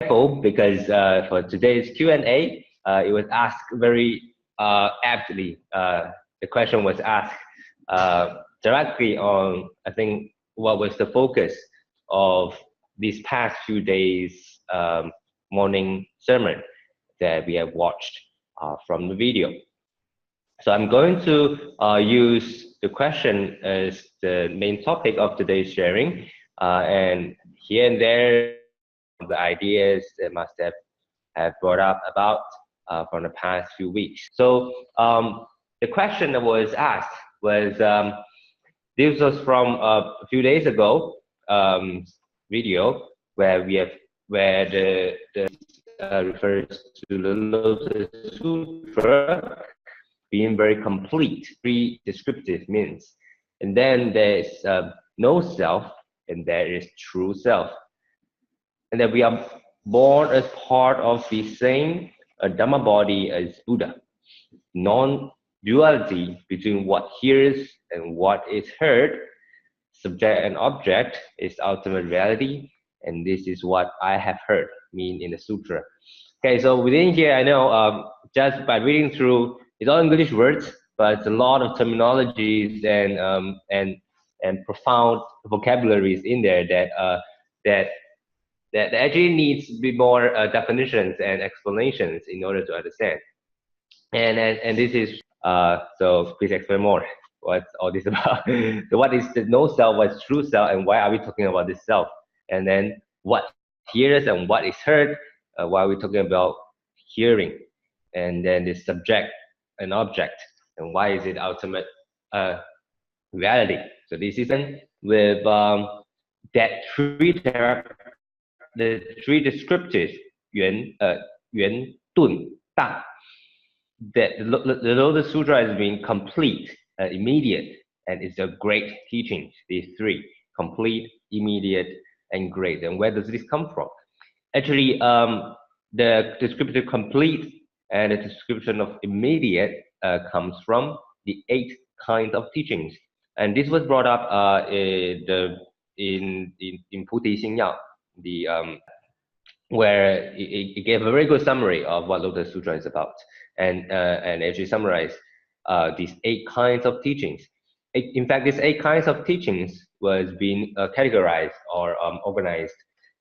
careful because for today's Q&A, it was asked very aptly. The question was asked directly on, I think, what was the focus of these past few days morning sermon that we have watched from the video. So I'm going to use the question as the main topic of today's sharing, and here and there the ideas that must have brought up about from the past few weeks. So the question that was asked was, this was from a few days ago video where the refers to the Lotus Sutra being very complete, pre-descriptive means. And then there's no self, and there is true self. And that we are born as part of the same Dhamma body as Buddha. Non-duality between what hears and what is heard, subject and object, is ultimate reality. And this is what I have heard mean in the sutra. Okay, so within here, I know just by reading through, it's all English words, but it's a lot of terminologies and profound vocabularies in there that actually needs a bit more definitions and explanations in order to understand. And this is so please explain more. What's all this about? So what is the no self? What's true self? And why are we talking about this self? And then what hears and what is heard? Why are we talking about hearing? And then the subject and object, and why is it ultimate reality? So this is with that the three descriptives, yuan, dun, da. That the Lotus Sutra has been complete, immediate, and it's a great teaching. These three: complete, immediate, and great. And where does this come from? Actually, the descriptive complete and the description of immediate comes from the 8 kinds of teachings. And this was brought up in Puti Xingyao, where it gave a very good summary of what Lotus Sutra is about, and actually summarized these 8 kinds of teachings. In fact, these 8 kinds of teachings was being categorized or organized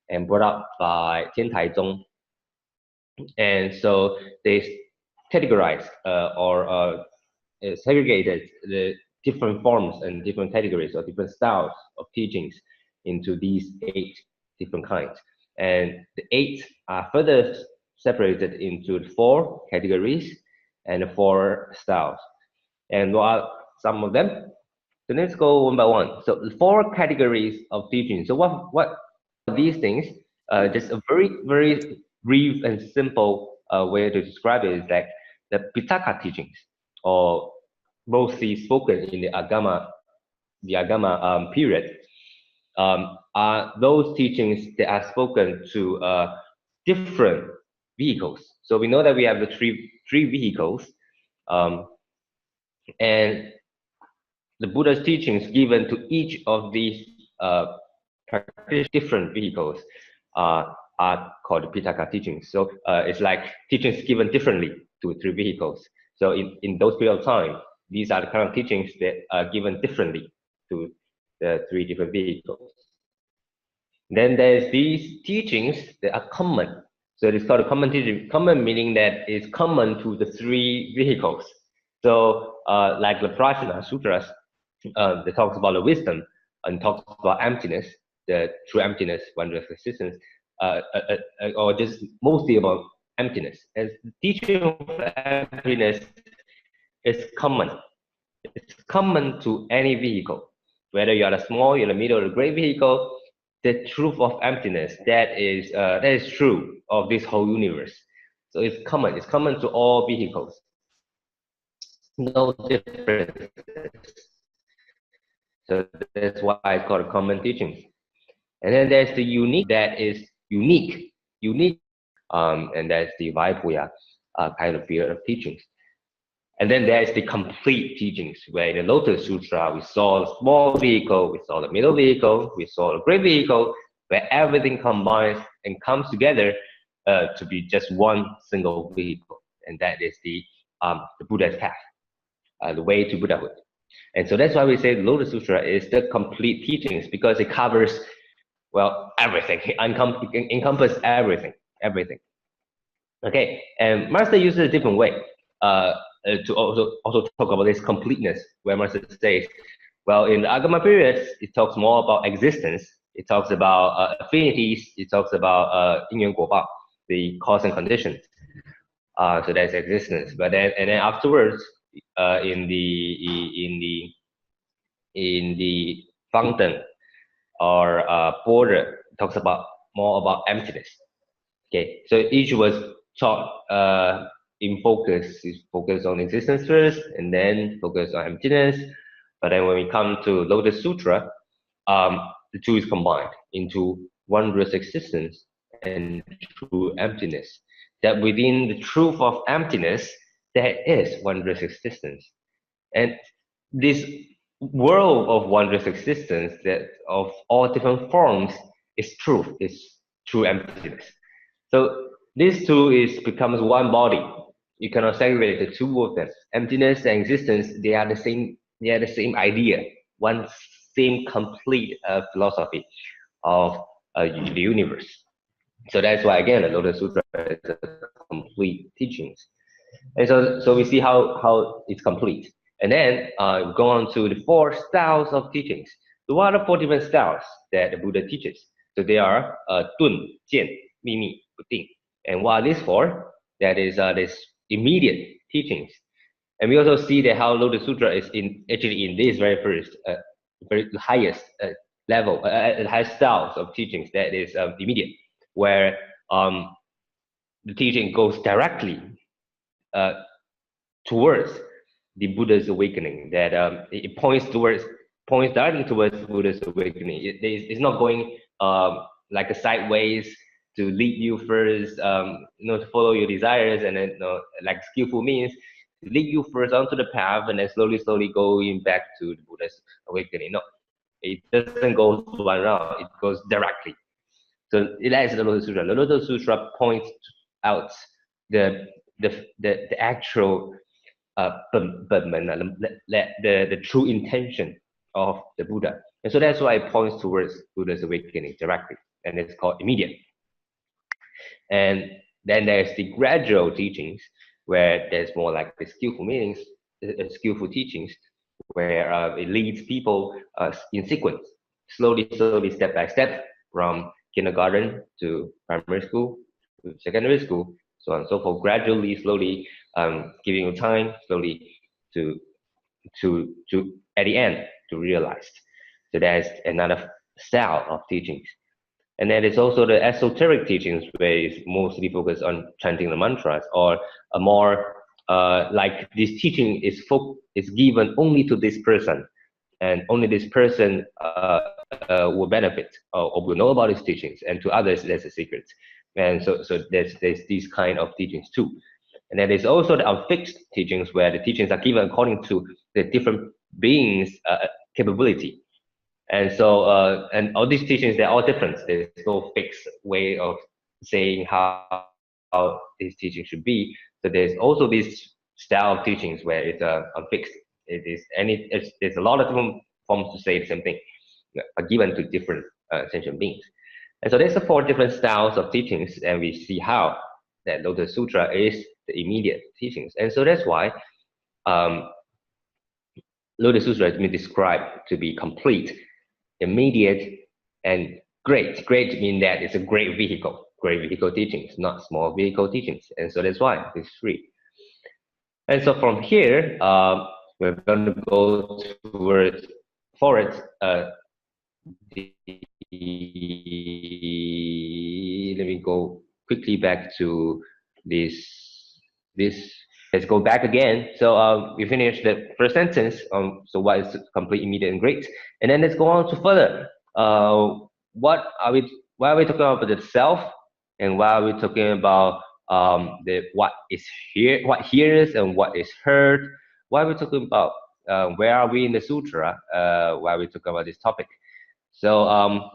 and brought up by Tian Taizong. And so they categorized or segregated the different forms and different categories or different styles of teachings into these 8 different kinds. And the 8 are further separated into 4 categories and 4 styles. And what are some of them? So let's go one by one. So the 4 categories of teaching. So what are these things? Just a very, very brief and simple way to describe it is that the Pitaka teachings, or mostly spoken in the Agama period, are those teachings that are spoken to different vehicles. So we know that we have the three vehicles, and the Buddha's teachings given to each of these different vehicles are called Pitaka teachings. So it's like teachings given differently to 3 vehicles. So in those period of time, these are the kind of teachings that are given differently to the 3 different vehicles. Then there's these teachings that are common. So it's called a common teaching. Common meaning that it's common to the 3 vehicles. So like the Prajna Sutras, that talks about the wisdom and talks about emptiness, the true emptiness, wondrous existence, or just mostly about emptiness. As the teaching of emptiness is common. It's common to any vehicle, whether you are a small, you're a middle, or a great vehicle. The truth of emptiness, that is true of this whole universe. So it's common. It's common to all vehicles. No difference. So that's why it's called a common teaching. And then there's the unique, that is unique, and that's the Vaipuya kind of period of teachings. And then there's the complete teachings, where in the Lotus Sutra, we saw a small vehicle, we saw the middle vehicle, we saw a great vehicle, where everything combines and comes together to be just one single vehicle, and that is the Buddha's path, the way to Buddhahood. And so that's why we say the Lotus Sutra is the complete teachings, because it covers, well, everything. It encompasses everything. Okay, and Master uses a different way to also talk about this completeness, where Master says, well, in the Agama periods, it talks more about existence. It talks about affinities. It talks about yin and guobao, the cause and conditions. So that's existence. But then afterwards, in the fountain or border, it talks about more about emptiness. Okay, so each was taught in focus. Is focus on existence first, and then focus on emptiness. But then when we come to Lotus Sutra, the two is combined into wondrous existence and true emptiness. That within the truth of emptiness, there is wondrous existence. And this world of wondrous existence, that of all different forms, is truth, is true emptiness. So these two becomes one body. You cannot segregate the two of them. Emptiness and existence, they are the same idea, one same complete philosophy of the universe. So that's why, again, the Lotus Sutra is a complete teachings. And so we see how it's complete. And then we go on to the 4 styles of teachings. So what are the 4 different styles that the Buddha teaches? So they are Dun, Jian, Mimi, Budding. And what are these 4? That is this immediate teachings. And we also see that how Lotus Sutra is actually in this very first, very highest level, highest styles of teachings, that is immediate, where the teaching goes directly towards the Buddha's awakening. That it points directly towards Buddha's awakening. It's not going like a sideways to lead you first, to follow your desires, and then like skillful means to lead you first onto the path, and then slowly going back to the Buddha's awakening. No, it doesn't go one round. It goes directly. So that is the Lotus Sutra. The Lotus Sutra points out the actual the true intention of the Buddha. And so that's why it points towards Buddha's awakening directly, and it's called immediate. And then there's the gradual teachings, where there's more like the skillful meanings, skillful teachings, where it leads people in sequence, slowly, step by step, from kindergarten to primary school to secondary school, so on and so forth, gradually, slowly, giving you time, slowly to at the end to realize. So that's another style of teachings. And then there's also the esoteric teachings, where it's mostly focused on chanting the mantras, or a more like this teaching is given only to this person, and only this person will benefit or will know about these teachings, and to others that's a secret. And so there's these kind of teachings too. And then there's also the unfixed teachings, where the teachings are given according to the different beings' capability. And so, and all these teachings, they're all different. There's no fixed way of saying how these teachings should be. So there's also this style of teachings where it's unfixed. There's a lot of different forms to say the same thing, are given to different sentient beings. And so there's the 4 different styles of teachings, and we see how that Lotus Sutra is the immediate teachings. And so that's why Lotus Sutra has been described to be complete, immediate, and great. Great means that it's a great vehicle teachings, not small vehicle teachings. And so that's why it's 3. And so from here, we're going to go forward. Let me go quickly back to this. Let's go back again. So we finished the first sentence. So what is complete, immediate, and great? And then let's go on to further. Why are we talking about the self, and why are we talking about what is here, what hears, and what is heard? Why are we talking about where are we in the sutra? Why are we talking about this topic? So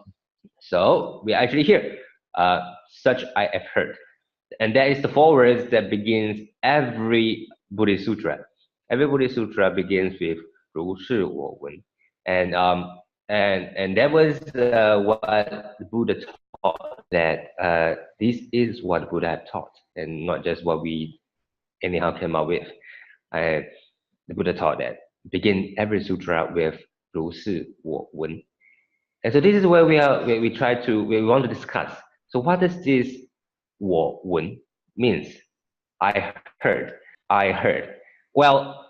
so we're actually here. Such I have heard. And that is the four words that begins every Buddhist sutra. Every Buddhist sutra begins with 如是我闻. And and that was what the Buddha taught, that this is what Buddha had taught, and not just what we anyhow came up with. The Buddha taught that begin every sutra with 如是我闻. And so this is where we want to discuss. So what does this 我闻 means? I heard. I heard. Well,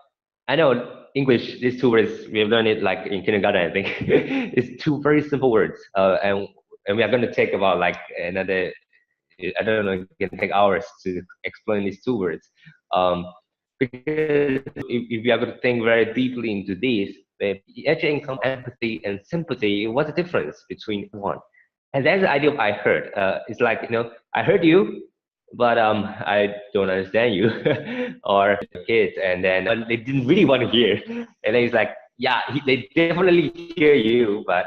I know English, these two words, we have learned it like in kindergarten, I think. It's two very simple words. And we are going to take about like another, I don't know, it can take hours to explain these two words. Because if you are going to think very deeply into this, it actually encompasses empathy and sympathy. What's the difference between one? And that's the idea of I heard. It's like, I heard you, but I don't understand you. Or kids, and then they didn't really want to hear. And then it's like, yeah, they definitely hear you, but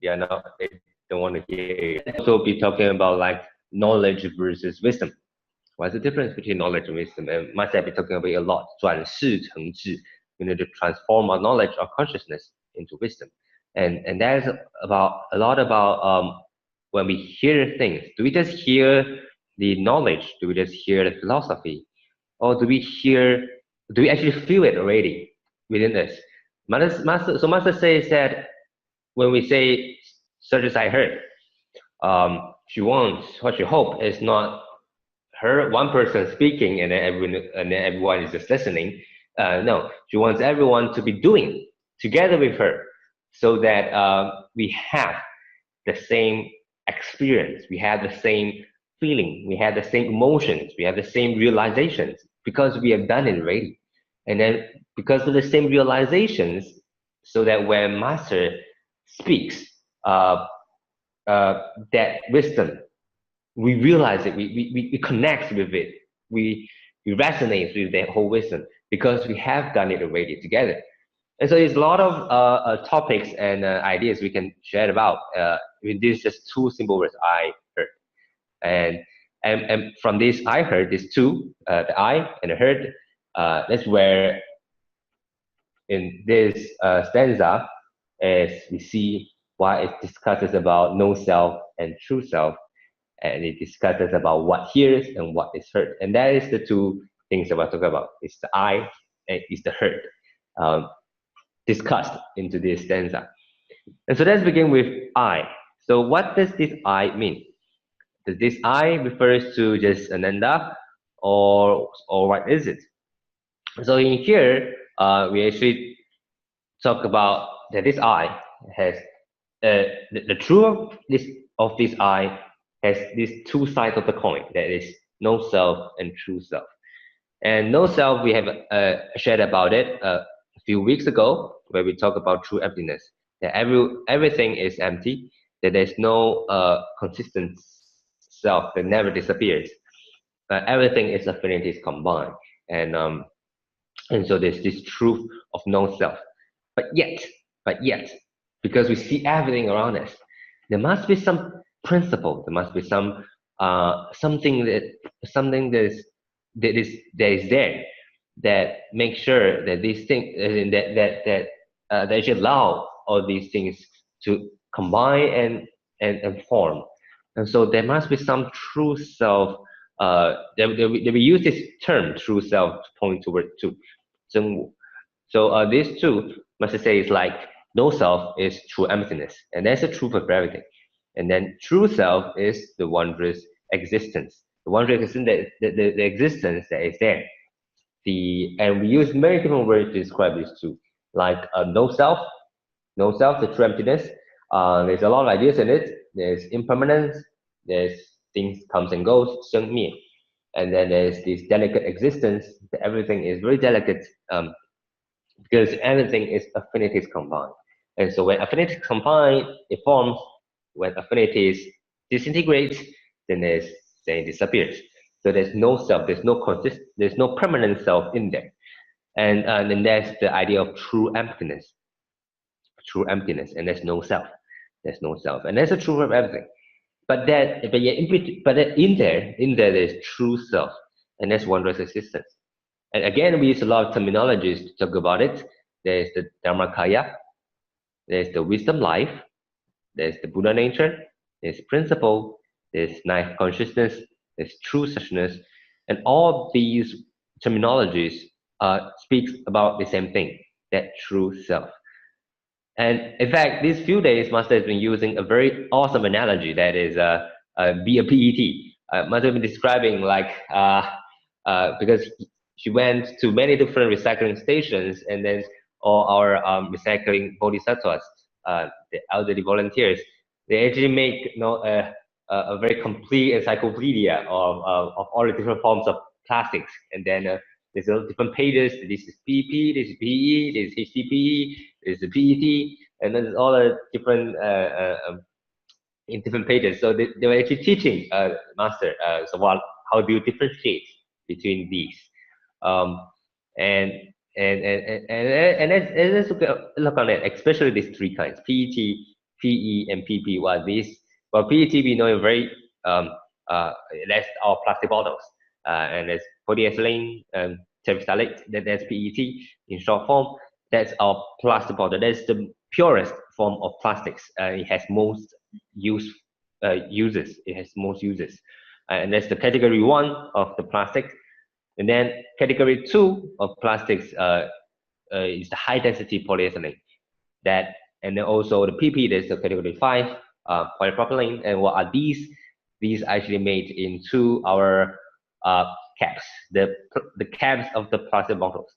no, they don't want to hear you. Also be talking about like knowledge versus wisdom. What's the difference between knowledge and wisdom? And myself have been talking about it a lot. 转世成智, to transform our knowledge, our consciousness into wisdom. And that's about a lot about when we hear things. Do we just hear the knowledge? Do we just hear the philosophy? Or do we actually feel it already within us? Master says that when we say, such as I heard, she wants, what she hopes is not her one person speaking and then everyone is just listening. No, she wants everyone to be doing together with her, so that we have the same experience, we have the same feeling, we have the same emotions, we have the same realizations, because we have done it already. And then because of the same realizations, so that when Master speaks that wisdom, we realize it, we connect with it, we resonate with that whole wisdom, because we have done it already together. And so there's a lot of topics and ideas we can share about. This is just two simple words, I heard. And from this I heard, these two, the I and the heard, that's where in this stanza, as we see why it discusses about no self and true self, and it discusses about what hears and what is heard. And that is the two things that we're talking about. It's the I and it's the heard, discussed into this stanza. And so let's begin with I. So what does this I mean? Does this I refers to just Ananda, or what is it? So in here, we actually talk about that this I has the truth of this I has these two sides of the coin. That is no self and true self. And no self, we have shared about it a few weeks ago, where we talk about true emptiness. That everything is empty. That there's no consistent self that never disappears. Everything is affinities combined, and so there's this truth of no self. But yet, because we see everything around us, there must be some principle. There must be some something that is there, that makes sure that these things that actually allow all these things to combine and form. And so there must be some true self. That we use this term true self to point toward to 真我. So these two, must say, is like no self is true emptiness, and that's the truth of everything. And then true self is the wondrous existence. The wondrous existence, the existence that is there. And we use many different words to describe these two, like no self, the true emptiness. There's a lot of ideas in it. There's impermanence. There's things comes and goes, 生灭. And then there's this delicate existence. That everything is very delicate, because everything is affinities combined. And so when affinities combine, it forms. When affinities disintegrate, then it disappears. So there's no self, there's no permanent self in there. And then that's the idea of true emptiness. True emptiness, and there's no self. There's no self. And that's the truth of everything. in there is true self, and that's wondrous existence. And again, we use a lot of terminologies to talk about it. There's the Dharmakaya, there's the wisdom life, there's the Buddha nature, there's principle, there's ninth consciousness, there's true suchness, and all these terminologies speaks about the same thing, that true self. And in fact, these few days, Master has been using a very awesome analogy that is be a PET. Master has been describing like because she went to many different recycling stations, and then all our recycling bodhisattvas, the elderly volunteers, they actually make a very complete encyclopedia of all the different forms of plastics, and then there's all different pages. This is PP, this is PE, this is HDPE, this is PET, and then there's all the different in different pages. So they were actually teaching master how do you differentiate between these, um, and let's look on it, especially these three kinds: PET, PE, and PP. Well, these PET we know very that's our plastic bottles, and there's polyethylene, terephthalate, that's PET in short form. That's our plastic bottle. That's the purest form of plastics. It has most uses. It has most uses, and that's the category 1 of the plastic. And then category 2 of plastics is the high density polyethylene. That, and then also the PP, there's the category 5 polypropylene. And what are these? These actually made into our caps, the caps of the plastic bottles.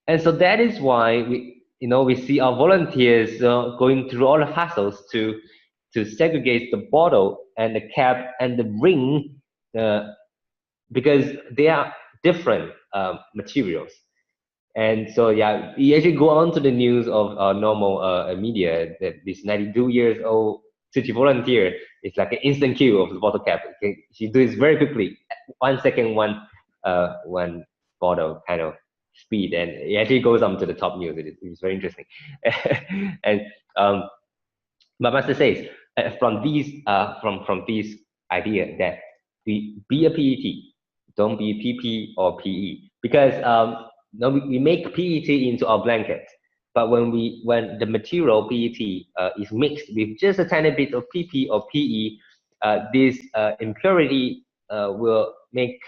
And so that is why we see our volunteers going through all the hassles to segregate the bottle and the cap and the ring, because they are different materials. And so yeah, you actually go on to the news of normal media that this 92 years old Tzu Chi volunteer is like an instant kill of the bottle cap. Okay? She does very quickly, 1 second, one bottle kind of speed, and it actually goes on to the top news. It's very interesting. And but Master says from these idea that we be a PET, don't be PP or PE, because we make PET into our blanket, but when the material PET is mixed with just a tiny bit of PP or PE, this impurity will make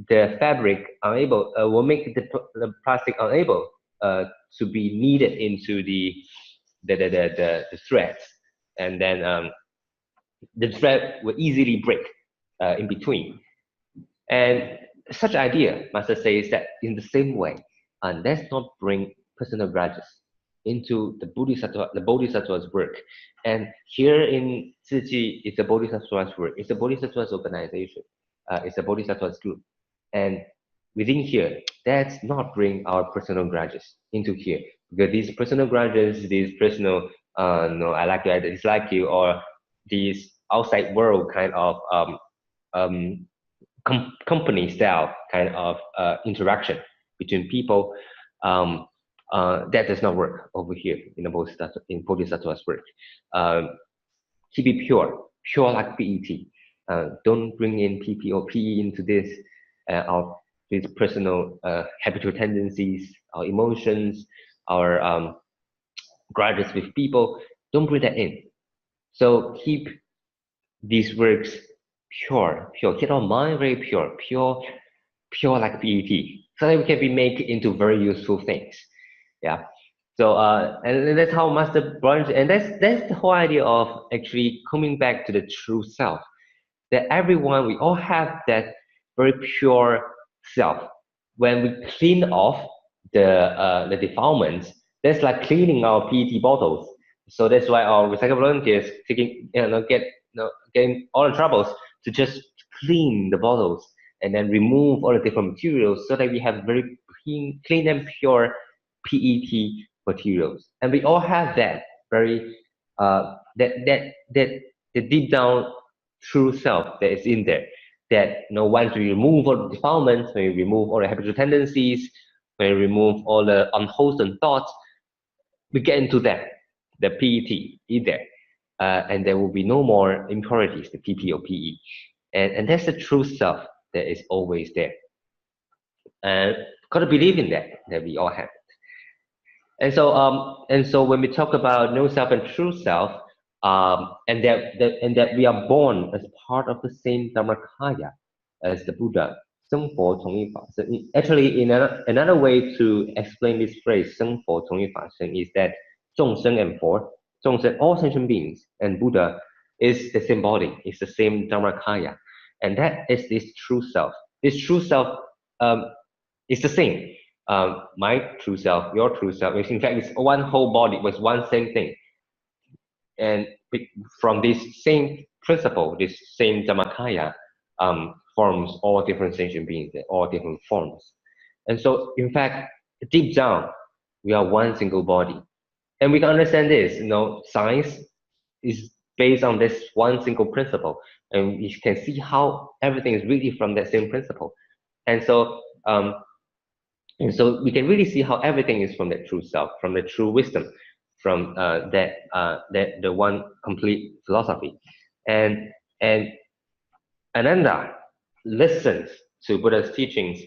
the fabric unable, will make the plastic unable to be kneaded into the threads, and then the thread will easily break in between. And such idea, Master says that in the same way, let's not bring personal grudges into the Bodhisattva's work. And here in Tzu Chi, it's a Bodhisattva's work, it's a Bodhisattva's organization, it's a Bodhisattva's group. And within here, let's not bring our personal grudges into here, because these personal grudges, these personal, no, I like you, I dislike you, or these outside world kind of company style kind of interaction between people, that does not work over here in the Bodhisattva's work. Keep it pure like PET. Don't bring in PP or PE into this, our these personal habitual tendencies, our emotions, our grudges with people. Don't bring that in. So keep these works pure. Keep our mind very pure like PET, so that we can be made into very useful things. Yeah. So and that's how Master brought it, and that's the whole idea of actually coming back to the true self. That everyone, we all have that very pure self. When we clean off the defilements, that's like cleaning our PET bottles. So that's why our recycle volunteers getting all the troubles to just clean the bottles and then remove all the different materials, so that we have very clean and pure PET materials. And we all have that very the deep down true self that is in there. That once we remove all the defilements, when we remove all the habitual tendencies, when we remove all the unwholesome thoughts, we get into that, the PET in there. and there will be no more impurities, the PP or PE. And that's the true self that is always there. And gotta believe in that we all have. And so when we talk about no self and true self, and that we are born as part of the same Dharmakaya as the Buddha. 生佛同一法身. Actually, in another way to explain this phrase, 生佛同一法身, is that 众生 and 佛, 众生, all sentient beings, and Buddha is the same body, is the same Dharmakaya. And that is this true self. This true self is the same. My true self, your true self, which in fact is one whole body, was one same thing. And from this same principle, this same Dharmakaya, forms all different sentient beings in all different forms. And so, in fact, deep down, we are one single body. And we can understand this, science is based on this one single principle. And we can see how everything is really from that same principle. And so we can really see how everything is from that true self, from the true wisdom, from the one complete philosophy. And Ananda listens to Buddha's teachings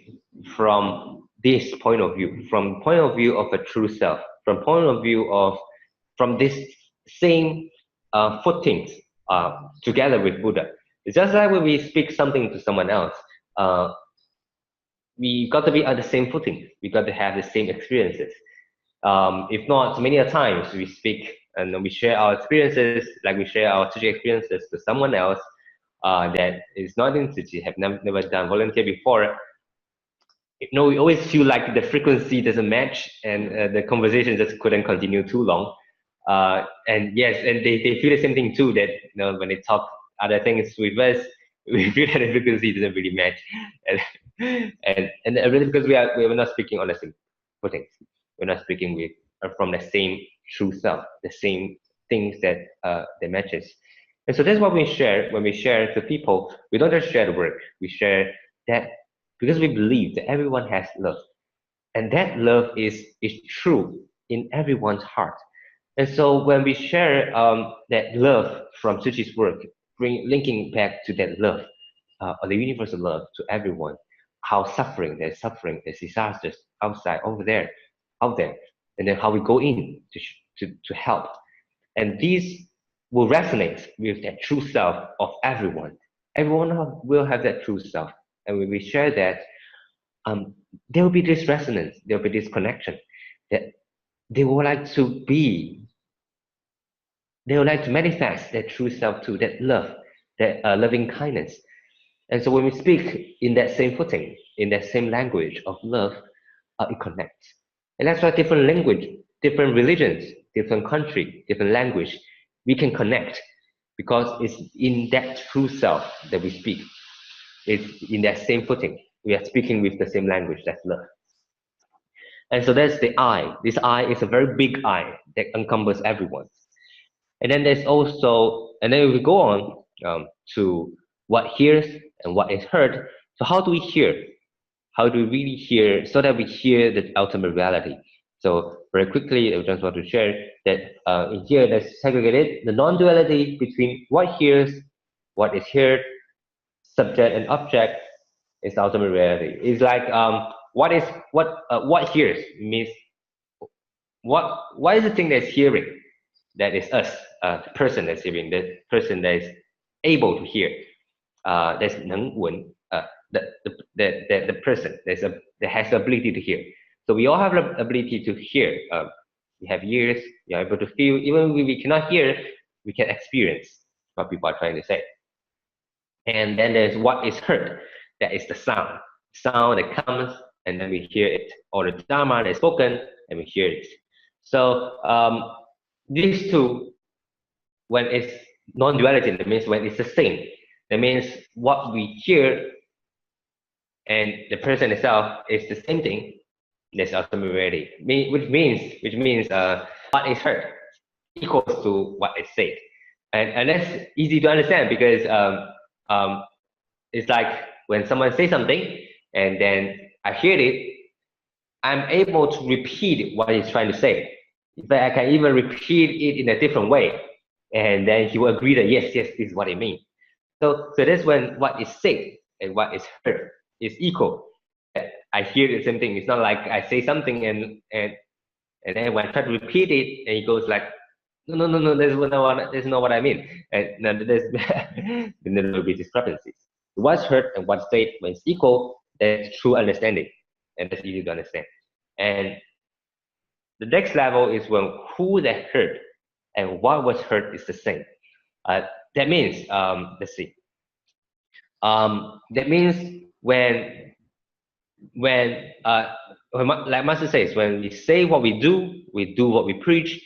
from this point of view, from point of view of a true self, from this same footings together with Buddha. It's just like when we speak something to someone else, we got to be at the same footing. We got to have the same experiences. If not, many a times we speak and we share our experiences, like we share our Tzu Chi experiences to someone else that is not in Tzu Chi, have never done volunteer before. We always feel like the frequency doesn't match, and the conversation just couldn't continue too long. And yes, and they feel the same thing too, that when they talk other things with us, we feel that the frequency doesn't really match, and really because we are not speaking on the same footing. We're not speaking from the same true self, the same things that matches. And so that's what we share. When we share to people, we don't just share the work. We share that because we believe that everyone has love, and that love is true in everyone's heart. And so when we share that love from Tzu Chi's work, linking back to that love, or the universal love to everyone, how there's disasters outside, out there, and then how we go in to help. And these will resonate with that true self of everyone. Everyone will have that true self. And when we share that, there will be this resonance, there will be this connection that they would like to manifest that true self too, that love, that loving kindness. And so when we speak in that same footing, in that same language of love, it connects. And that's why different language, different religions, different country, different language, we can connect because it's in that true self that we speak. It's in that same footing. We are speaking with the same language, that's love. And so that's the I. This I is a very big I that encompasses everyone. And then there's also, and then we go on to what hears and what is heard. So how do we hear? How do we really hear so that we hear the ultimate reality? So very quickly, I just want to share that in here, let's segregate the non-duality between what hears, what is heard, subject and object is the ultimate reality. It's like what hears means what is the thing that's hearing? That is us, the person that's hearing, the person that is able to hear. That's 能闻, the person that has the ability to hear. So we all have the ability to hear. We have ears, we are able to feel. Even when we cannot hear, we can experience what people are trying to say. And then there's what is heard. That is the sound that comes, and then we hear it. Or the Dharma that is spoken, and we hear it. So these two, when it's non-duality, that means when it's the same. That means what we hear and the person itself is the same thing. That's ultimate reality. Which means what is heard equals to what is said. And that's easy to understand because it's like when someone says something and then I hear it, I'm able to repeat what he's trying to say. In fact, I can even repeat it in a different way. and then he will agree that yes, yes, this is what it means. So that's when what is said and what is heard is equal. I hear the same thing. It's not like I say something and then when I try to repeat it, and he goes like, no, that's not what I mean. And no, there's then there will be discrepancies. What's heard and what's said, when it's equal, that's true understanding, and that's easy to understand. And the next level is when who that heard and what was heard is the same. That means, let's see. That means when like Master says, when we say what we do what we preach,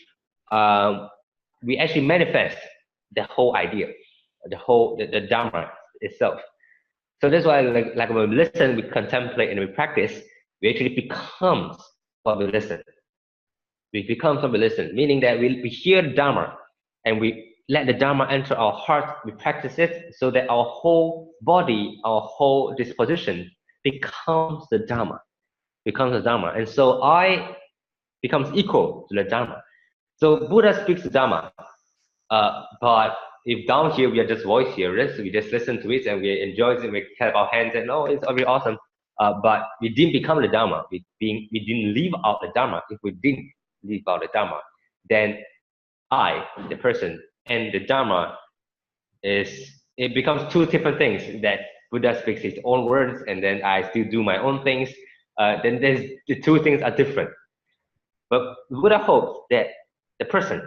we actually manifest the whole idea, the Dharma itself. So that's why, like when we listen, we contemplate, and we practice, we actually becomes what we listen. We become what we listen, meaning that we hear Dharma, and we let the Dharma enter our heart. We practice it so that our whole body, our whole disposition becomes the Dharma, and so I becomes equal to the Dharma. So Buddha speaks the Dharma, but if down here we are just voice hearers, we just listen to it and we enjoy it, and we clap our hands and oh, it's very awesome. But we didn't become the Dharma. We didn't live out the Dharma. If we didn't live out the Dharma, then I, the person, and the Dharma it becomes two different things. That Buddha speaks his own words, and then I still do my own things. Then the two things are different. But Buddha hopes that the person,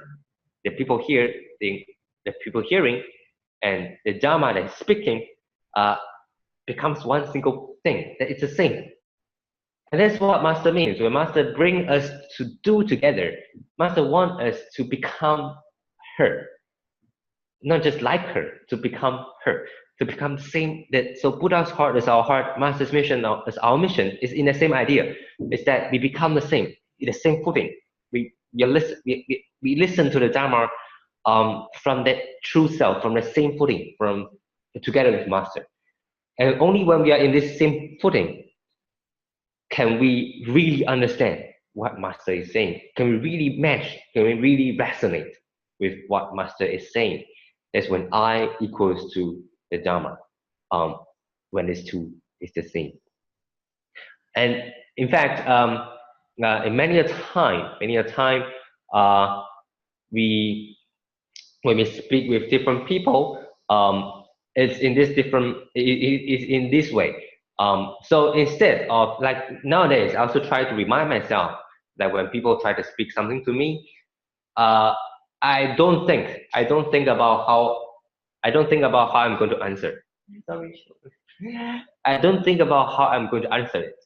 the people hearing, and the Dharma that is speaking, becomes one single thing. That it's the same. And that's what Master means. When Master bring us to do together, Master wants us to become her, not just like her, to become her, to become the same. That so Buddha's heart is our heart. Master's mission is our mission. Is in the same idea. It's that we become the same, in the same footing. We listen to the Dharma from that true self, from the same footing, from together with Master. And only when we are in this same footing can we really understand what Master is saying. Can we really match? Can we really resonate with what Master is saying? That's when I equals to the Dharma. When these two is the same. And in fact, in many a time, when we speak with different people, it's in this way. So instead of, like nowadays, I also try to remind myself that when people try to speak something to me, I don't think about how I'm going to answer. Sorry. I don't think about how I'm going to answer it.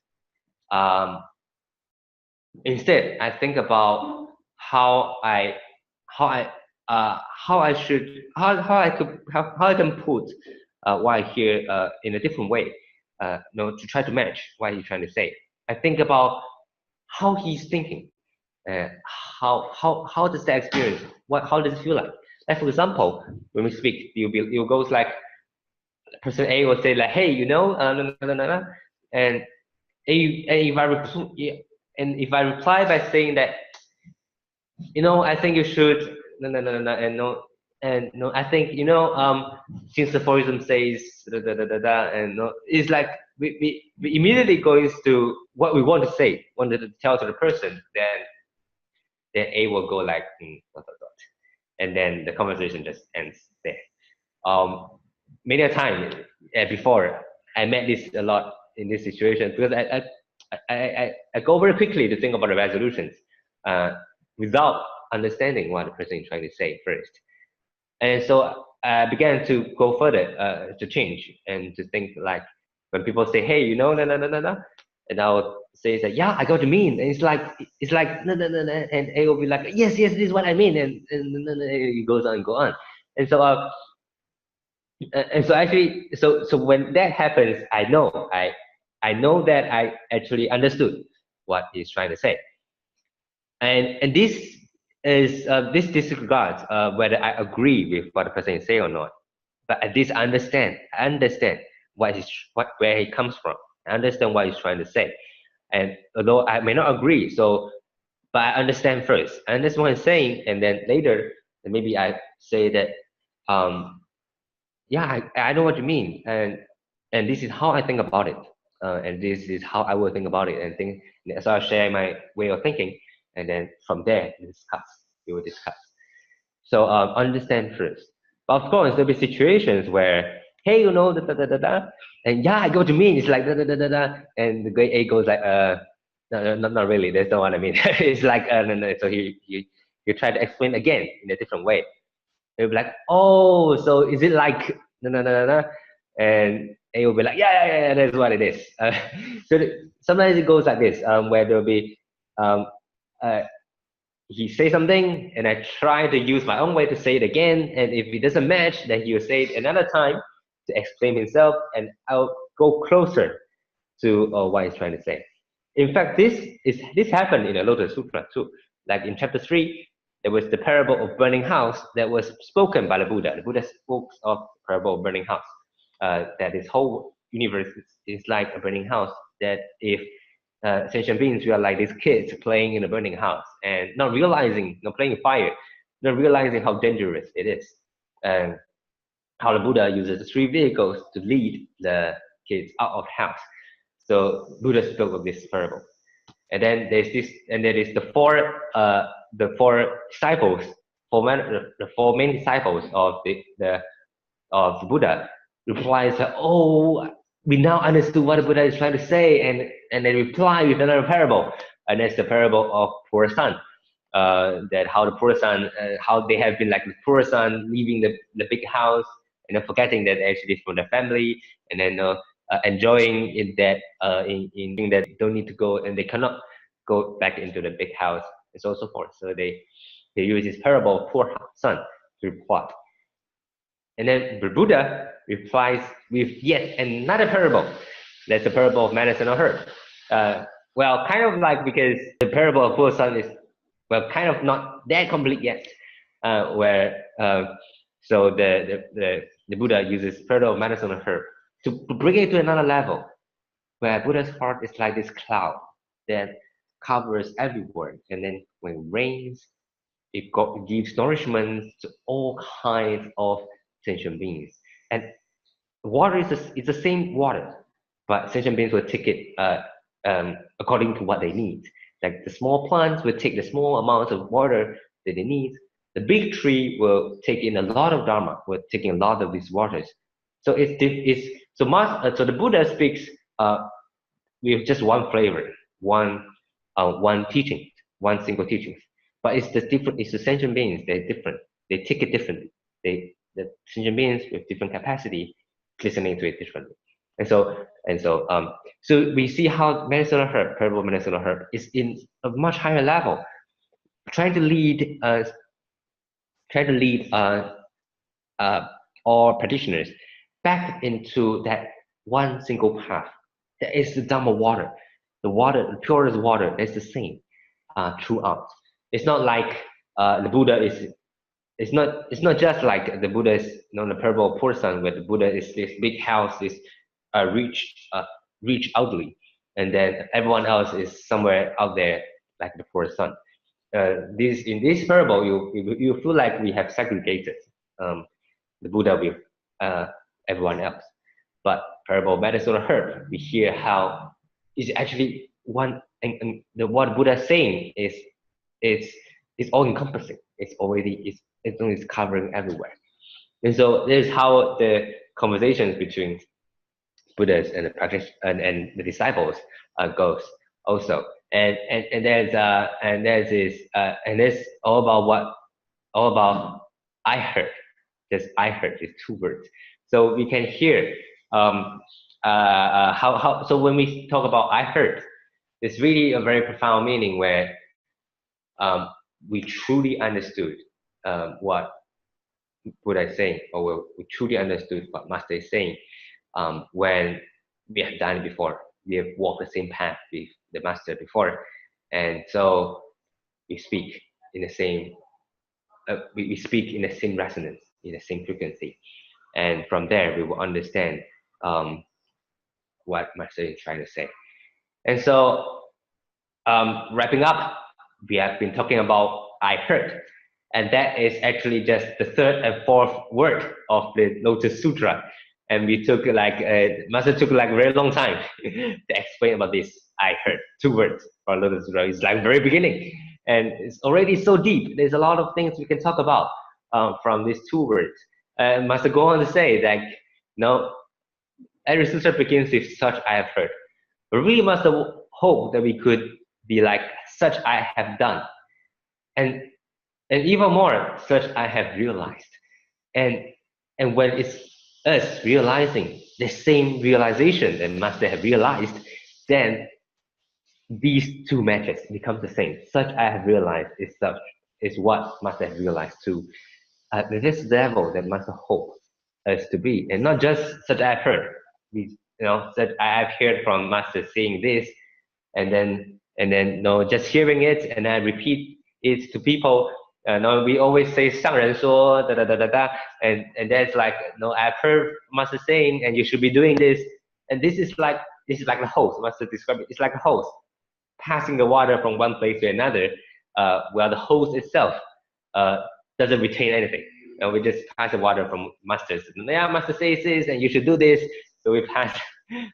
Instead, I think about how I can put what I hear in a different way, to try to match what he's trying to say. I think about how he's thinking, how does that experience? How does it feel like? Like for example, when we speak, you goes like person A will say like, hey, and if I reply by saying that, I think you should and no, I think since the aphorism says and it's like we immediately goes to what we want to say, wanted to tell to the person, then A will go like and then the conversation just ends there. Many a time before I met this a lot in this situation, because I go very quickly to think about the resolutions without understanding what the person is trying to say first. And so I began to go further to change and to think like when people say, hey, and I'll say that, yeah, I got what you mean. And it's like and A will be like, yes, this is what I mean, and it goes on and go on. And so actually, so when that happens, I know that I actually understood what he's trying to say. And this is this disregards whether I agree with what the person is saying or not. But at least I understand where he comes from. I understand what he's trying to say. And although I may not agree, but I understand first. I understand what he's saying, and then later and maybe I say that, yeah, I know what you mean, and this is how I think about it, and this is how I will think about it, and think. So I'll share my way of thinking, and then from there we will discuss. So understand first. But of course, there'll be situations where, hey, da da da da da, and yeah, I go to mean. It's like da da da da da, and the grade A goes like, no, not really. That's not what I mean. It's like, no, no. So he try to explain again in a different way. They'll be like, oh, so is it like no no no no no, and A will be like, yeah, that's what it is. So sometimes it goes like this, where there'll be um, uh, he say something and I try to use my own way to say it again, and if it doesn't match, then he'll say it another time to explain himself, and I'll go closer to what he's trying to say. In fact, this happened in the Lotus Sutra too. Like in chapter 3, there was the parable of burning house that was spoken by the Buddha. The Buddha spoke of the parable of burning house. That this whole universe is like a burning house. That if sentient beings, we are like these kids playing in a burning house and not realizing, playing fire, not realizing how dangerous it is, and how the Buddha uses the 3 vehicles to lead the kids out of house. So Buddha spoke of this parable, and then there's this, and there is the four disciples, the 4 main disciples of the Buddha replies that, oh, we now understood what the Buddha is trying to say, and they reply with another parable, and that's the parable of poor son. That how the poor son, how they have been like the poor son leaving the big house and then forgetting that actually it's from the family, and then enjoying in that in that don't need to go and they cannot go back into the big house and so on and so forth. So they use this parable of poor son to reply. And then the Buddha replies with yet another parable. That's the parable of medicinal herb. Well, kind of like, because the parable of poor son is, well, kind of not that complete yet. Where so the Buddha uses parable of medicinal herb to bring it to another level, where Buddha's heart is like this cloud that covers everywhere, and then when it rains, it gives nourishment to all kinds of sentient beings. And water is the same water, but sentient beings will take it according to what they need. Like the small plants will take the small amounts of water that they need. The big tree will take in a lot of dharma, will take in a lot of these waters. So so the Buddha speaks with just one flavor, one teaching, one single teaching. But it's the sentient beings, they're different. They take it differently. The sentient beings with different capacity listening to it differently. So we see how medicinal herb, herbal medicinal herb, is in a much higher level, trying to lead uh, all practitioners back into that one single path. That is the Dhamma water. The water, the purest water, is the same throughout. It's not like the Buddha is. It's not just like the Buddha is, the parable of poor son, where the Buddha is this big house, is rich elderly, and then everyone else is somewhere out there like the poor son. In this parable, you feel like we have segregated the Buddha with everyone else. But parable medicine or herb, we hear how is actually one, and what Buddha is saying is all encompassing. It's always covering everywhere. And so this is how the conversations between Buddhas and the practice and the disciples goes also. There's this and it's all about I heard. Just I heard is 2 words. So we can hear how so when we talk about I heard, it's really a very profound meaning where we truly understood what Buddha is saying, or we truly understood what Master is saying when we have done it before. We have walked the same path with the Master before, and so we speak in the same we speak in the same resonance, in the same frequency, and from there we will understand what Master is trying to say. And so wrapping up, we have been talking about I heard. And that is actually just the third and fourth word of the Lotus Sutra. And we took like, Master took like a very long time to explain about this. I heard two words for Lotus Sutra. It's like very beginning. And it's already so deep. There's a lot of things we can talk about from these two words. Master go on to say that, every sutra begins with such I have heard. But really must hope that we could be like such I have done. And even more, such I have realized. And when it's us realizing the same realization that Master have realized, then these two matches become the same. Such I have realized is what Master have realized too. This level that Master hope us to be, and not just such I have heard. Such I have heard from Master saying this, and then just hearing it, and I repeat it to people. We always say 上人说 da da da da da, and that's like, I've heard Master saying, and you should be doing this, and this is like the hose. Master described it. It's like a hose passing the water from one place to another, while the hose itself doesn't retain anything. And we just pass the water from Masters. Yeah, Master says this, and you should do this. So we pass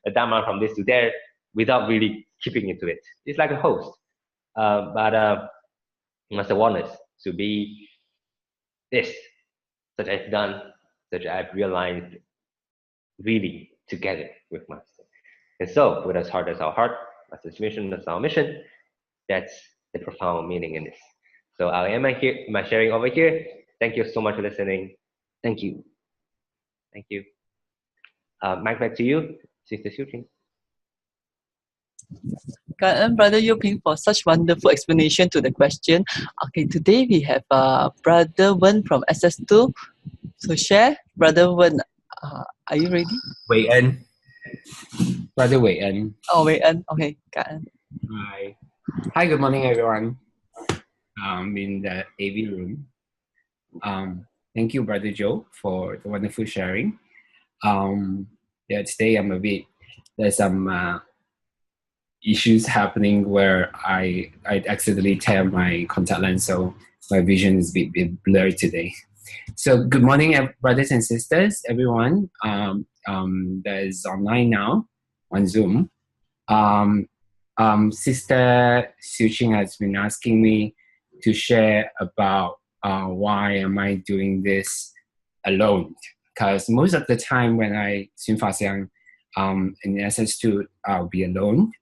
the Dharma from this to there without really keeping into it. It's like a hose. But Master wants us to be this, such I've done, such I've realized, really together with Master. And so, Buddha's heart is our heart, Master's mission is our mission. That's the profound meaning in this. So I am here, my sharing over here. Thank you so much for listening. Thank you. Thank you. Mike, back to you, Sister Tzu Chi. Brother Yuping, for such wonderful explanation to the question. Okay, today we have Brother Wen from SS2. So share, Brother Wen. Are you ready? Wei En. Brother Wei En. Oh, Wei En. Okay, Hi. Hi, good morning, everyone. In the AV room. Thank you, Brother Joe, for the wonderful sharing. Today there's some issues happening where I accidentally tear my contact lens, so my vision is a bit blurry today. So good morning, brothers and sisters, everyone that is online now on Zoom. Sister Tzu Chi has been asking me to share about why am I doing this alone? Because most of the time when I Xun Fa Xiang in SS2, I'll be alone.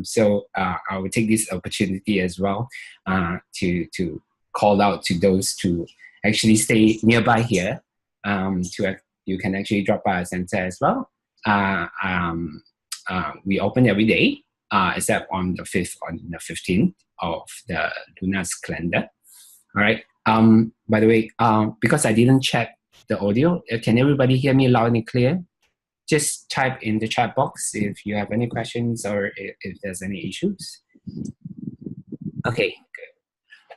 So I will take this opportunity as well to call out to those to actually stay nearby here. You can actually drop by our center as well. We open every day, except on the 15th of the lunar calendar. All right. By the way, because I didn't check the audio, can everybody hear me loud and clear? Just type in the chat box if you have any questions or if there's any issues. Okay, good.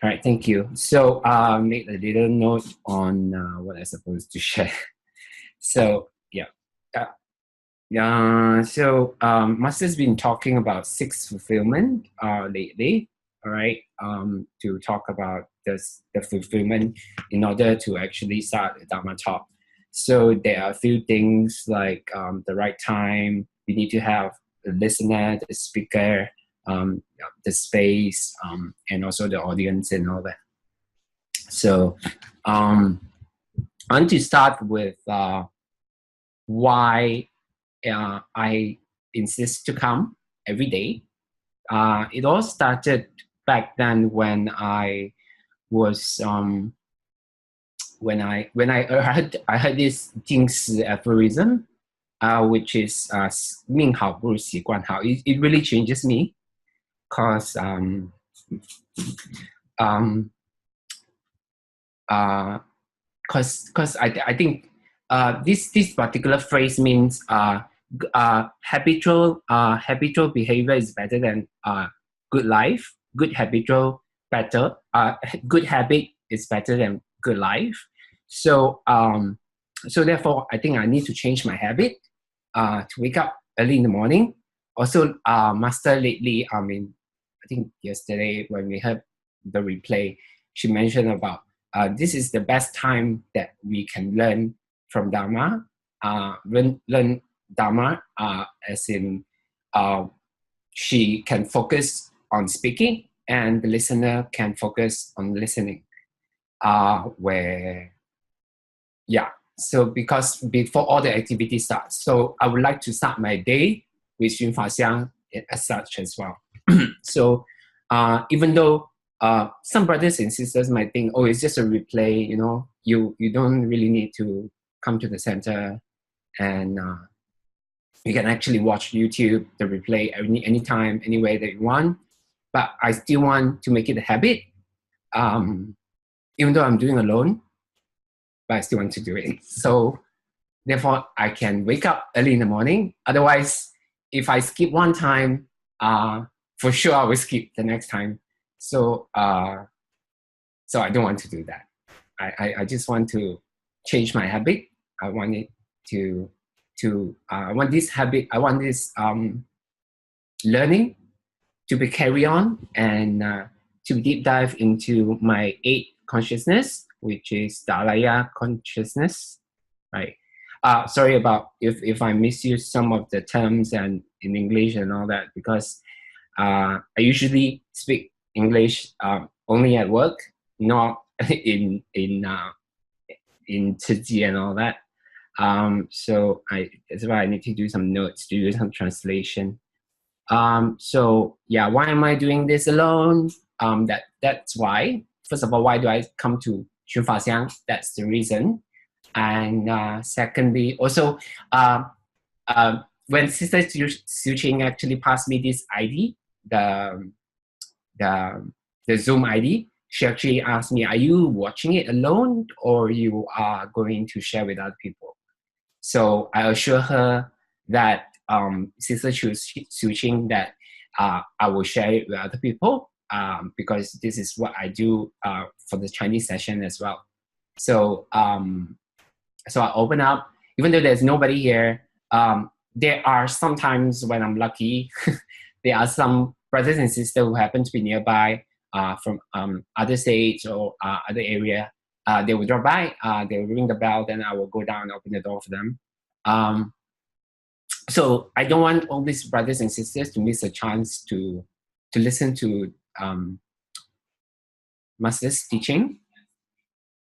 All right, thank you. So make a little note on what I'm supposed to share. So yeah. So Master's been talking about 6 fulfillment lately, all right, to talk about the fulfillment in order to actually start the Dharma talk. So there are a few things like the right time, we need to have the listener, the speaker, the space, and also the audience and all that. So I want to start with why I insist to come every day. It all started back then when I was when I heard this Jing aphorism, which is 命好不如习惯好. It really changes me, cause I think this particular phrase means habitual behavior is better than good life. Good habitual better. Good habit is better than good life. So therefore, I think I need to change my habit to wake up early in the morning. Also, Master lately, I think yesterday when we heard the replay, she mentioned about this is the best time that we can learn from Dharma. Learn Dharma as in she can focus on speaking and the listener can focus on listening. So because before all the activity starts, so I would like to start my day with Xun Fa Xiang as such as well. So even though some brothers and sisters might think, oh, it's just a replay, you don't really need to come to the center, and you can actually watch YouTube, the replay anytime, any way that you want. But I still want to make it a habit, even though I'm doing alone, but I still want to do it. So therefore, I can wake up early in the morning. Otherwise, if I skip one time, for sure I will skip the next time. So I don't want to do that. I just want to change my habit. I want it I want this habit, I want this learning to be carry on and to deep dive into my 8 consciousness, which is Dalaya consciousness, right? Sorry about if I misuse some of the terms and in English and all that, because I usually speak English only at work, not in Tzu Chi and all that. So that's why I need to do some notes, to do some translation. So yeah, why am I doing this alone? That's why. First of all, why do I come to Xun Fa Xiang? That's the reason. And secondly, also, when Sister Tzu Chi actually passed me this ID, the Zoom ID, she actually asked me, are you watching it alone or you are going to share with other people? So I assure her that Sister Tzu Chi that I will share it with other people because this is what I do for the Chinese session as well. So so I open up, even though there's nobody here. There are sometimes when I'm lucky, there are some brothers and sisters who happen to be nearby from other states or other area. They will drop by, they will ring the bell, then I will go down and open the door for them. So I don't want all these brothers and sisters to miss a chance to listen to Master's teaching.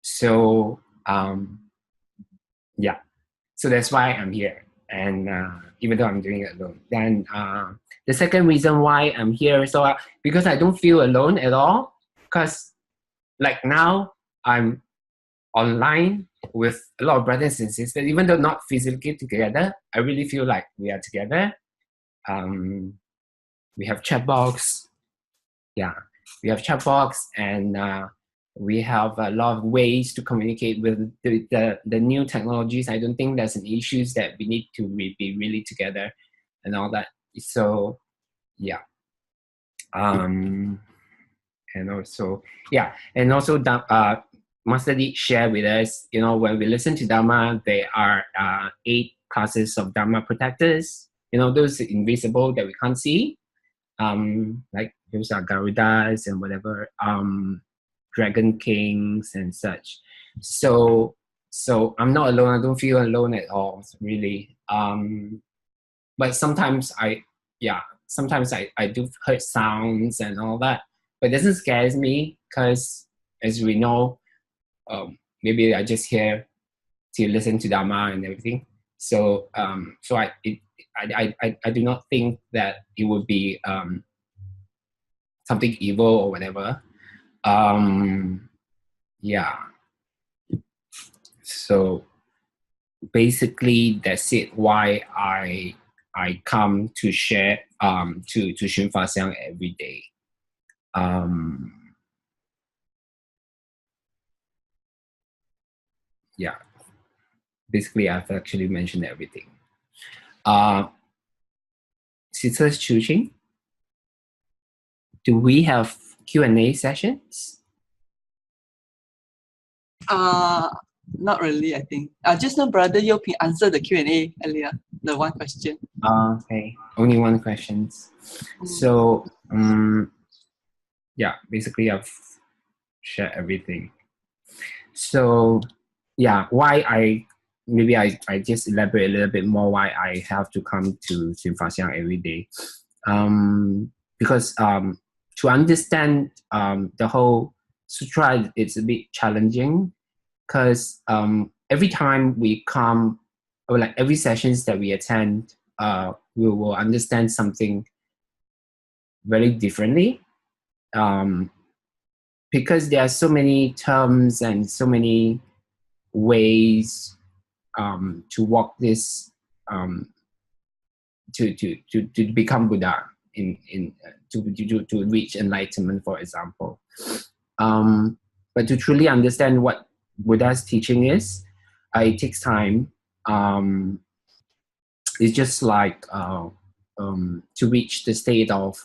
So yeah, so that's why I'm here. And even though I'm doing it alone, then the second reason why I'm here, so because I don't feel alone at all, because like now I'm online with a lot of brothers and sisters, even though not physically together, I really feel like we are together. We have chat box, and we have a lot of ways to communicate with the new technologies. I don't think there's an issue that we need to be really together and all that. So yeah. And also Master did share with us, when we listen to Dharma, there are 8 classes of Dharma protectors, those invisible that we can't see, like those are Garudas and whatever, Dragon Kings and such. So I'm not alone. I don't feel alone at all, really. But sometimes I do hear sounds and all that, but it doesn't scare me because, as we know, maybe I just here to listen to Dharma and everything. So I do not think that it would be something evil or whatever. Yeah. So basically, that's it. Why I come to share to Xun Fa Xiang every day. Yeah. Basically, I've actually mentioned everything. Sister Tzu Chi, do we have Q&A sessions? Not really, I think. Just now, Brother Yoping answered the Q&A earlier, the one question. Okay, only one question. So, yeah, basically I've shared everything. So yeah, maybe I just elaborate a little bit more why I have to come to Xun Fa Xiang every day. Because to understand the whole sutra, it's a bit challenging, because every time we come, or like every sessions that we attend, we will understand something very differently, because there are so many terms and so many ways to walk this, to become Buddha, to reach enlightenment, for example. But to truly understand what Buddha's teaching is, it takes time. It's just like to reach the state of,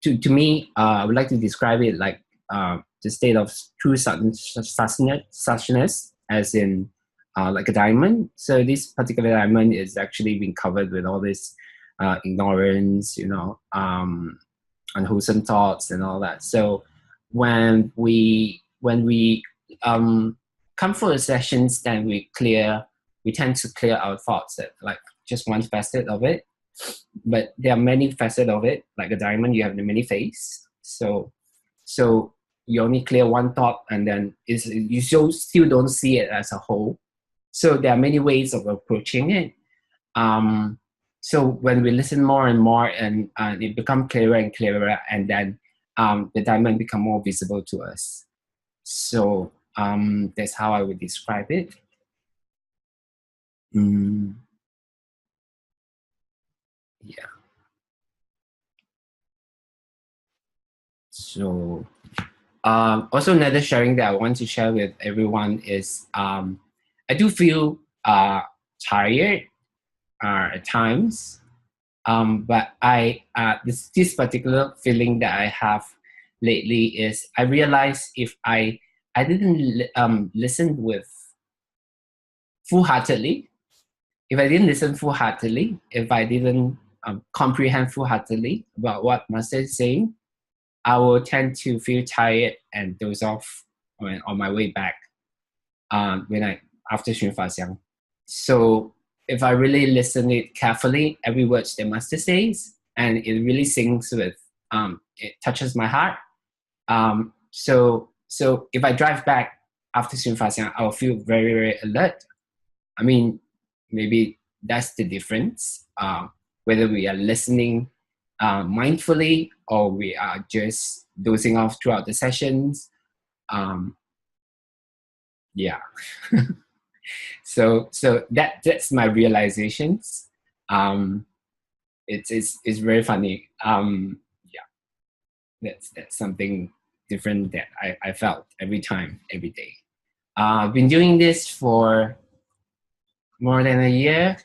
to me, I would like to describe it like the state of true suchness, as in like a diamond. So this particular diamond is actually being covered with all this ignorance, unwholesome thoughts and all that. So when we come for the sessions, then we tend to clear our thoughts at like just one facet of it. But there are many facets of it. Like a diamond, you have the many faces. So you only clear one thought, and then you still don't see it as a whole. So there are many ways of approaching it. So when we listen more and more, and it becomes clearer and clearer, and then the diamond become more visible to us. So that's how I would describe it. Yeah. So also another sharing that I want to share with everyone is I do feel tired at times, but this particular feeling that I have lately is I realize if I didn't listen with full-heartedly, if I didn't listen full-heartedly, if I didn't comprehend full-heartedly about what Master is saying, I will tend to feel tired and doze off on my way back after Xun Fa Xiang. So if I really listen it carefully, every word the Master says, and it really sinks with, it touches my heart. So if I drive back after Xun Fa Xiang, I'll feel very, very alert. I mean, maybe that's the difference, whether we are listening mindfully or we are just dozing off throughout the sessions. Yeah. So that's my realizations. It's very funny. Yeah, that's something different that I felt every time, every day. I've been doing this for more than a year.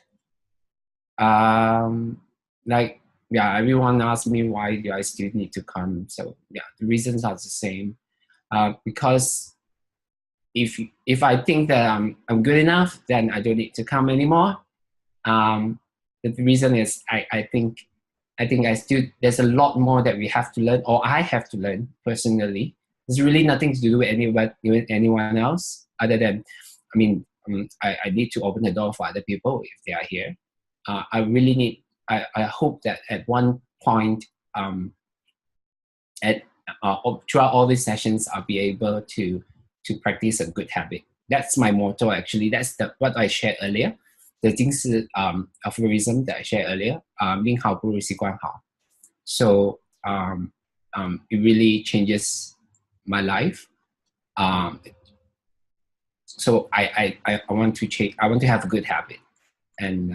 Everyone asks me why do I still need to come. So yeah, the reasons are the same. Because if I think that I'm good enough, then I don't need to come anymore. The reason is I think there's a lot more that we have to learn, or I have to learn personally. There's really nothing to do with anyone else other than, I need to open the door for other people if they are here. I really need. I hope that at one point, throughout all these sessions, I'll be able to practice a good habit. That's my motto, actually. That's what I shared earlier. The Jing aphorism that I shared earlier. 命好不如习惯好. So it really changes my life. So I want to change. I want to have a good habit, and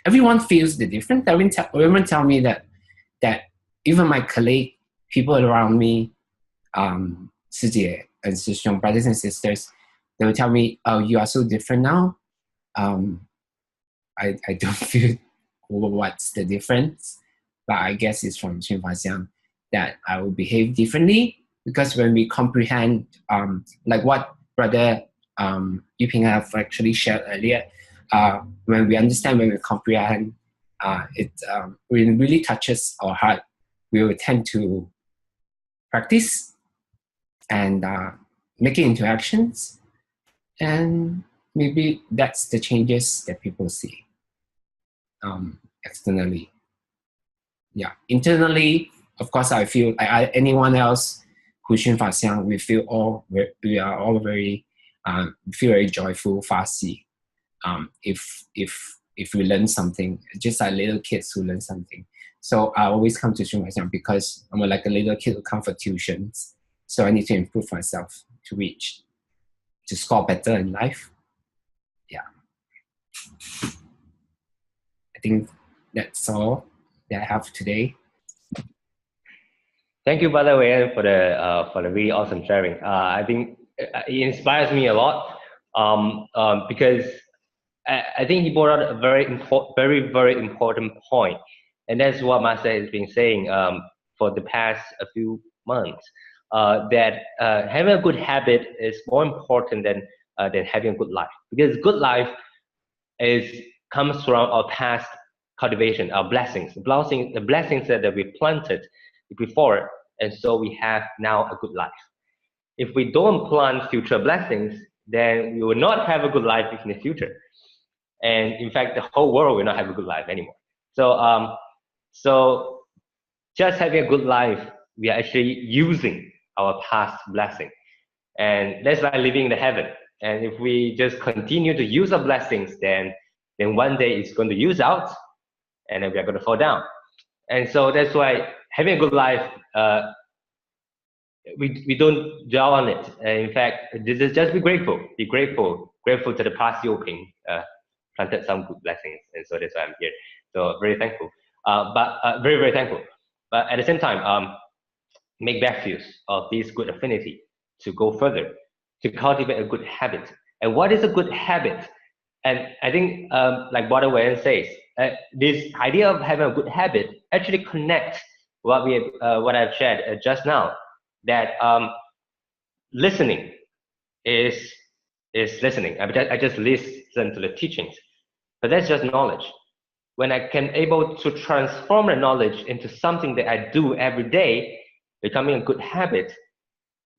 everyone feels the difference. Everyone tell me that even my colleague, people around me, 师姐 and 师兄, brothers and sisters, they will tell me, "Oh, you are so different now." I don't feel what's the difference, but I guess it's from Xun Fa Xiang that I will behave differently, because when we comprehend, like what Brother Yuping have actually shared earlier, when we understand, when we comprehend, it really touches our heart. We will tend to practice, and make it into actions, and maybe that's the changes that people see externally. Yeah, internally, of course, I feel anyone else who Xun Fa Xiang, we are all very feel very joyful, fussy. If we learn something, just like little kids who learn something. So I always come to Xun Fa Xiang because I'm like a little kid who comes for tuitions. So I need to improve myself to score better in life. Yeah, I think that's all that I have today. Thank you, by the way, for the really awesome sharing. I think it inspires me a lot because I think he brought out a very important point, and that's what Master has been saying for the past a few months. That having a good habit is more important than having a good life, because good life comes from our past cultivation, our blessings, the blessings that we planted before, and so we have now a good life. If we don't plant future blessings, then we will not have a good life in the future, and in fact, the whole world will not have a good life anymore. So just having a good life, we are actually using our past blessing, and that's like living in the heaven. And if we just continue to use our blessings, then one day it's going to use out, and then we are going to fall down. And so that's why having a good life, we don't dwell on it. In fact, just be grateful. Be grateful to the past Yoping planted some good blessings, and so that's why I'm here. So very thankful, very thankful. But at the same time, make best use of this good affinity to go further, to cultivate a good habit. And what is a good habit? And I think, like Buddha Dharma says, this idea of having a good habit actually connects what I've shared just now. That listening is listening. I just listen to the teachings, but that's just knowledge. When I can able to transform the knowledge into something that I do every day, becoming a good habit,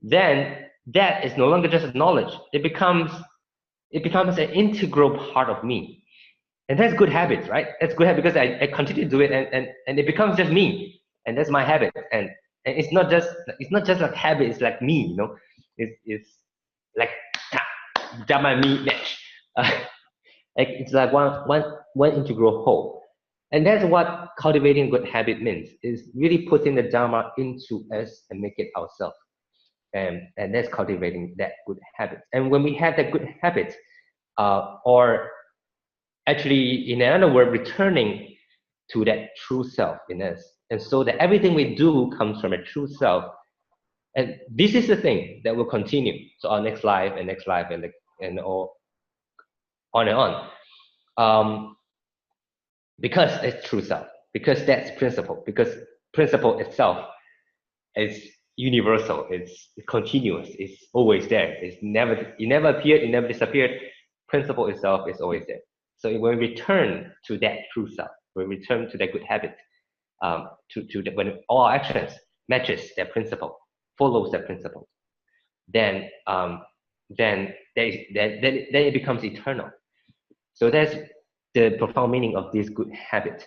then that is no longer just knowledge. It becomes an integral part of me. And that's good habits, right? That's good habit because I continue to do it, and it becomes just me, and that's my habit. And it's not just like habit, it's like me, you know. It's like me match. Like it's like one integral whole. And that's what cultivating good habit means, is really putting the Dharma into us and make it ourselves. And that's cultivating that good habit. And when we have that good habit, or actually, in another word, returning to that true self in us. And so that everything we do comes from a true self. And this is the thing that will continue to our next life, and all on and on. Because it's true self, because that's principle, because principle itself is universal, it's continuous, it's always there. It never appeared, it never disappeared. Principle itself is always there. So when we return to that true self, when we return to that good habit, when all our actions matches that principle, follows that principle, then it becomes eternal. So that's the profound meaning of this good habit.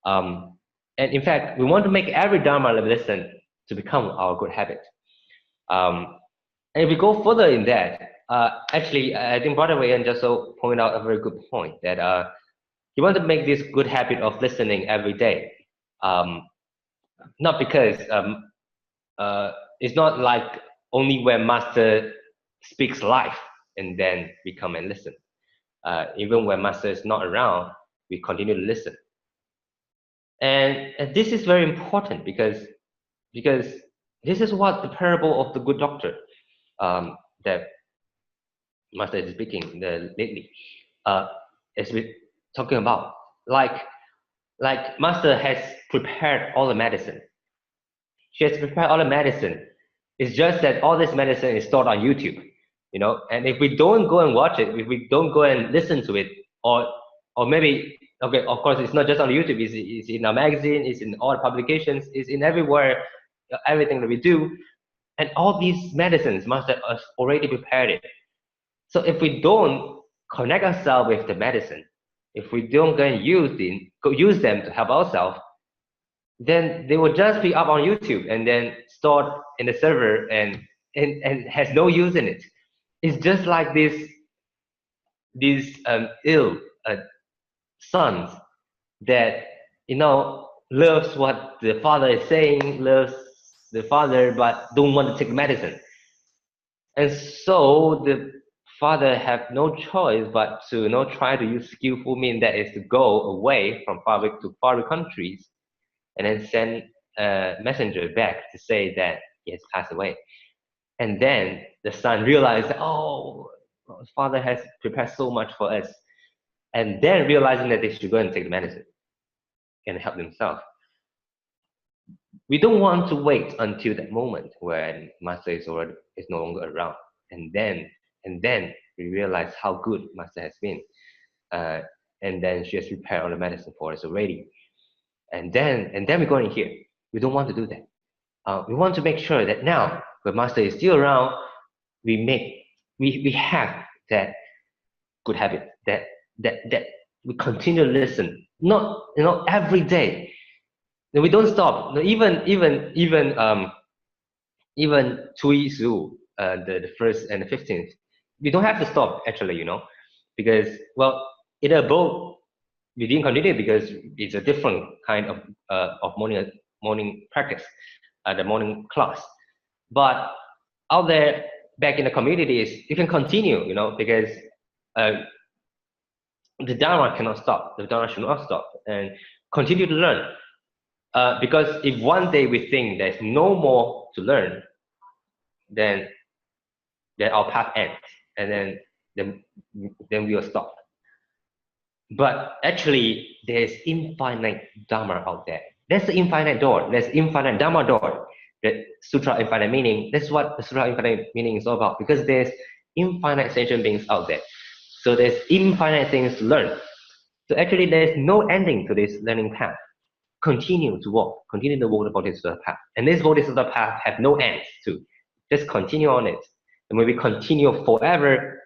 And in fact, we want to make every Dharma lesson to become our good habit. And if we go further in that, actually, I think Brother Wei just so pointed out a very good point, that you want to make this good habit of listening every day. Not because it's not like only when Master speaks life and then we come and listen. Even when Master is not around, we continue to listen. And this is very important because this is what the parable of the good doctor that Master is speaking lately is talking about. Like Master has prepared all the medicine. She has prepared all the medicine. It's just that all this medicine is stored on YouTube, you know. And if we don't go and watch it, if we don't go and listen to it, or maybe, okay, of course, it's not just on YouTube. It's in our magazine. It's in all the publications. It's in everywhere. Everything that we do. And all these medicines Master has already prepared it. So if we don't connect ourselves with the medicine, if we don't go and use them to help ourselves, then they will just be up on YouTube and then stored in the server and has no use in it. It's just like these ill sons that loves what the father is saying, loves the father, but don't want to take medicine. And so the father have no choice but to try to use skillful means, that is to go away from far countries and then send a messenger back to say that he has passed away. And then the son realized, oh, father has prepared so much for us. And then realizing that they should go and take the medicine and help themselves. We don't want to wait until that moment when Master is no longer around. And then we realize how good Master has been. And then she has prepared all the medicine for us already. And then we go in here. We don't want to do that. We want to make sure that now, when Master is still around, we have that good habit, that we continue to listen, not every day. We don't stop. Even Cui Su, the first and the 15th, we don't have to stop actually, because in a boat we didn't continue because it's a different kind of morning practice, the morning class. But out there, back in the communities, you can continue, because the Dharma cannot stop. The Dharma should not stop, and continue to learn. Because if one day we think there's no more to learn, then our path ends, and then we will stop. But actually, there's infinite Dharma out there. That's the infinite door. There's infinite Dharma door. The Sutra Infinite Meaning. That's what the Sutra Infinite Meaning is all about. Because there's infinite sentient beings out there. So there's infinite things to learn. So actually, there's no ending to this learning path. Continue to walk the Bodhisattva path. And this Bodhisattva path have no ends too. Just continue on it. And when we continue forever,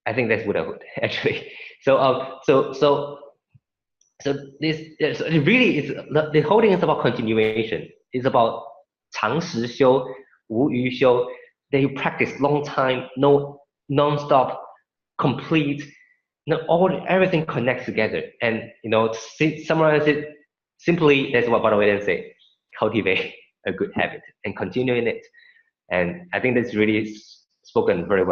I think that's Buddhahood, actually. So this it really is, the whole thing is about continuation. It's about 长时修, 无余修, that you practice long time, no non-stop, complete. Everything connects together. And summarize it simply, that's what Buddha would say: cultivate a good habit and continue in it. And I think that's really spoken very well.